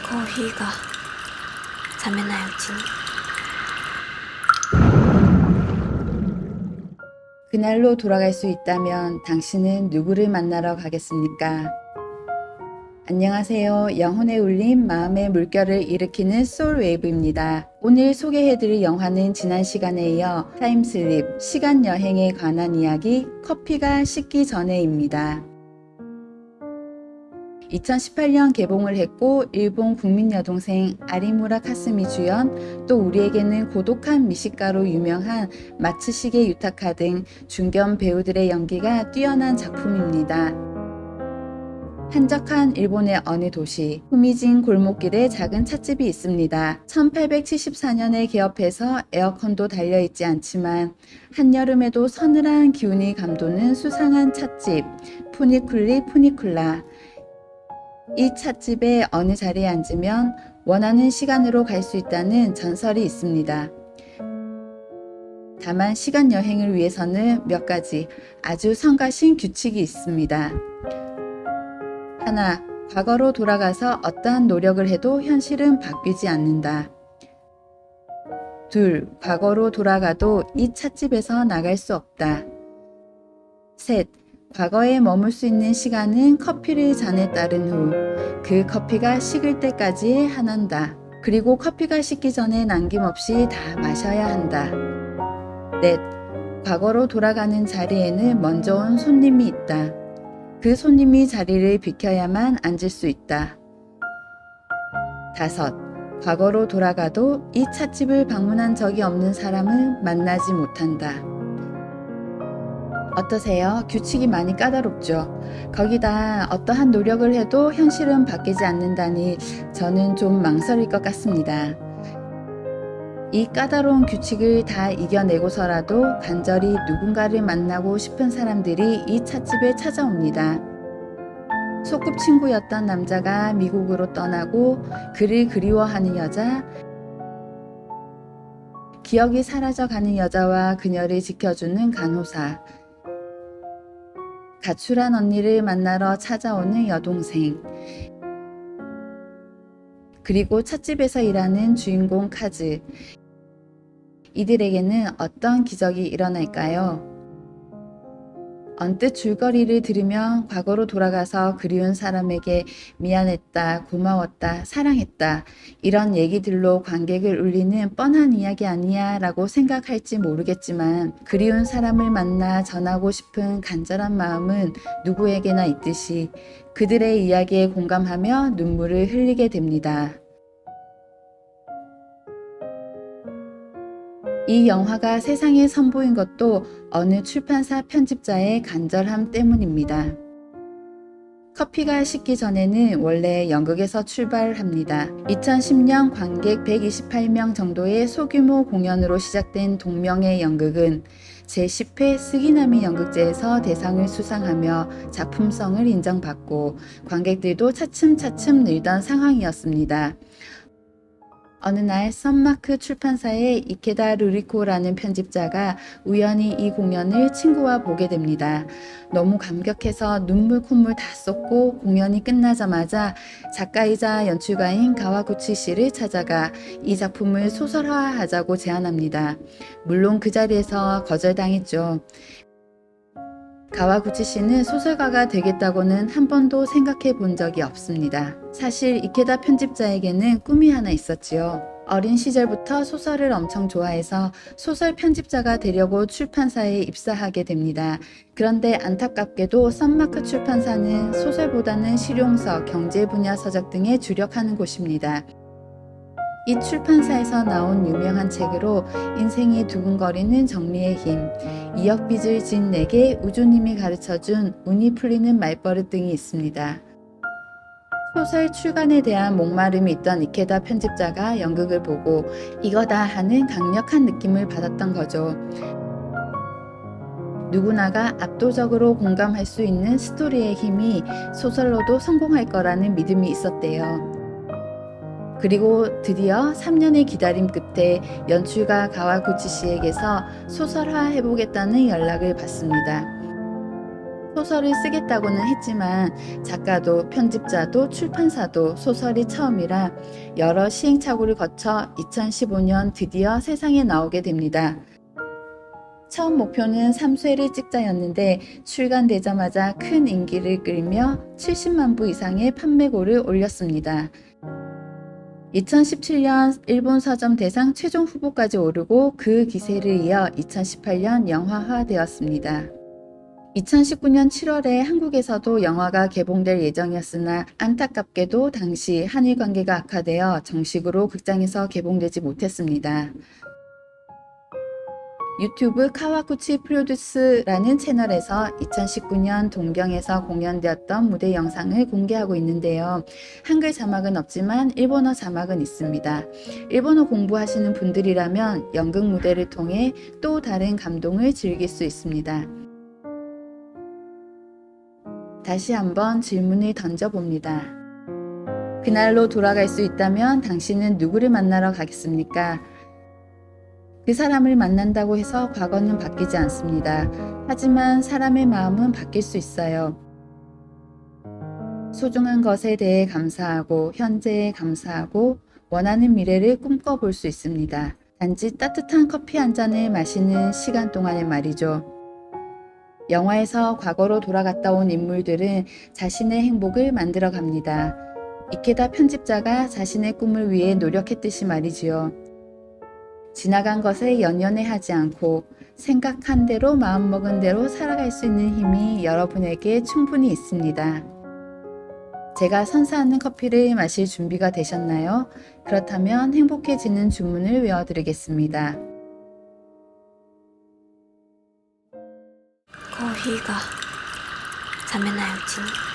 コーヒーが冷めないうちに。 그날로 돌아갈 수 있다면 당신은 누구를 만나러 가겠습니까? 안녕하세요. 영혼의 울림, 마음의 물결을 일으키는 소울웨이브입니다. 오늘 소개해드릴 영화는 지난 시간에 이어 타임슬립, 시간여행에 관한 이야기, 커피가 식기 전에입니다. 2018년 개봉을 했고 일본 국민 여동생 아리무라 카스미 주연, 또 우리에게는 고독한 미식가로 유명한 마츠시게 유타카 등 중견 배우들의 연기가 뛰어난 작품입니다. 한적한 일본의 어느 도시, 후미진 골목길에 작은 찻집이 있습니다. 1874년에 개업해서 에어컨도 달려있지 않지만 한여름에도 서늘한 기운이 감도는 수상한 찻집, 푸니쿨리 푸니쿨라. 이 찻집의 어느 자리에 앉으면 원하는 시간으로 갈 수 있다는 전설이 있습니다. 다만 시간 여행을 위해서는 몇 가지 아주 성가신 규칙이 있습니다. 하나, 과거로 돌아가서 어떠한 노력을 해도 현실은 바뀌지 않는다. 둘, 과거로 돌아가도 이 찻집에서 나갈 수 없다. 셋, 과거에 머물 수 있는 시간은 커피를 잔에 따른 후 그 커피가 식을 때까지에 한한다. 그리고 커피가 식기 전에 남김없이 다 마셔야 한다. 넷, 과거로 돌아가는 자리에는 먼저 온 손님이 있다. 그 손님이 자리를 비켜야만 앉을 수 있다. 다섯, 과거로 돌아가도 이 찻집을 방문한 적이 없는 사람은 만나지 못한다. 어떠세요? 규칙이 많이 까다롭죠. 거기다 어떠한 노력을 해도 현실은 바뀌지 않는다니 저는 좀 망설일 것 같습니다. 이 까다로운 규칙을 다 이겨내고서라도 간절히 누군가를 만나고 싶은 사람들이 이 찻집에 찾아옵니다. 소꿉친구였던 남자가 미국으로 떠나고 그를 그리워하는 여자, 기억이 사라져가는 여자와 그녀를 지켜주는 간호사, 가출한 언니를 만나러 찾아오는 여동생, 그리고 찻집에서 일하는 주인공 카즈. 이들에게는 어떤 기적이 일어날까요? 언뜻 줄거리를 들으면 과거로 돌아가서 그리운 사람에게 미안했다, 고마웠다, 사랑했다 이런 얘기들로 관객을 울리는 뻔한 이야기 아니야 라고 생각할지 모르겠지만 그리운 사람을 만나 전하고 싶은 간절한 마음은 누구에게나 있듯이 그들의 이야기에 공감하며 눈물을 흘리게 됩니다. 이 영화가 세상에 선보인 것도 어느 출판사 편집자의 간절함 때문입니다. 커피가 식기 전에는 원래 연극에서 출발합니다. 2010년 관객 128명 정도의 소규모 공연으로 시작된 동명의 연극은 제10회 스기나미 연극제에서 대상을 수상하며 작품성을 인정받고 관객들도 차츰차츰 늘던 상황이었습니다. 어느 날 썬마크 출판사의 이케다 루리코라는 편집자가 우연히 이 공연을 친구와 보게 됩니다. 너무 감격해서 눈물 콧물 다 쏟고 공연이 끝나자마자 작가이자 연출가인 가와구치 씨를 찾아가 이 작품을 소설화하자고 제안합니다. 물론 그 자리에서 거절당했죠. 가와구치 씨는 소설가가 되겠다고는 한 번도 생각해 본 적이 없습니다. 사실 이케다 편집자에게는 꿈이 하나 있었지요. 어린 시절부터 소설을 엄청 좋아해서 소설 편집자가 되려고 출판사에 입사하게 됩니다. 그런데 안타깝게도 썬마크 출판사는 소설보다는 실용서, 경제 분야 서적 등에 주력하는 곳입니다. 이 출판사에서 나온 유명한 책으로 인생이 두근거리는 정리의 힘, 2억 빚을 진 내게 우주님이 가르쳐준 운이 풀리는 말버릇 등이 있습니다. 소설 출간에 대한 목마름이 있던 이케다 편집자가 연극을 보고 이거다 하는 강력한 느낌을 받았던 거죠. 누구나가 압도적으로 공감할 수 있는 스토리의 힘이 소설로도 성공할 거라는 믿음이 있었대요. 그리고 드디어 3년의 기다림 끝에 연출가 가와구치 씨에게서 소설화 해보겠다는 연락을 받습니다. 소설을 쓰겠다고는 했지만 작가도 편집자도 출판사도 소설이 처음이라 여러 시행착오를 거쳐 2015년 드디어 세상에 나오게 됩니다. 처음 목표는 3쇄를 찍자였는데 출간되자마자 큰 인기를 끌며 70만 부 이상의 판매고를 올렸습니다. 2017년 일본 서점 대상 최종 후보까지 오르고 그 기세를 이어 2018년 영화화되었습니다. 2019년 7월에 한국에서도 영화가 개봉될 예정이었으나 안타깝게도 당시 한일 관계가 악화되어 정식으로 극장에서 개봉되지 못했습니다. 유튜브 카와쿠치 프로듀스라는 채널에서 2019년 동경에서 공연되었던 무대 영상을 공개하고 있는데요. 한글 자막은 없지만 일본어 자막은 있습니다. 일본어 공부하시는 분들이라면 연극 무대를 통해 또 다른 감동을 즐길 수 있습니다. 다시 한번 질문을 던져봅니다. 그날로 돌아갈 수 있다면 당신은 누구를 만나러 가겠습니까? 그 사람을 만난다고 해서 과거는 바뀌지 않습니다. 하지만 사람의 마음은 바뀔 수 있어요. 소중한 것에 대해 감사하고 현재에 감사하고 원하는 미래를 꿈꿔볼 수 있습니다. 단지 따뜻한 커피 한 잔을 마시는 시간 동안의 말이죠. 영화에서 과거로 돌아갔다 온 인물들은 자신의 행복을 만들어 갑니다. 이케다 편집자가 자신의 꿈을 위해 노력했듯이 말이지요. 지나간 것에 연연해하지 않고 생각한 대로 마음먹은 대로 살아갈 수 있는 힘이 여러분에게 충분히 있습니다. 제가 선사하는 커피를 마실 준비가 되셨나요? 그렇다면 행복해지는 주문을 외워드리겠습니다. コーヒーが冷めないうちに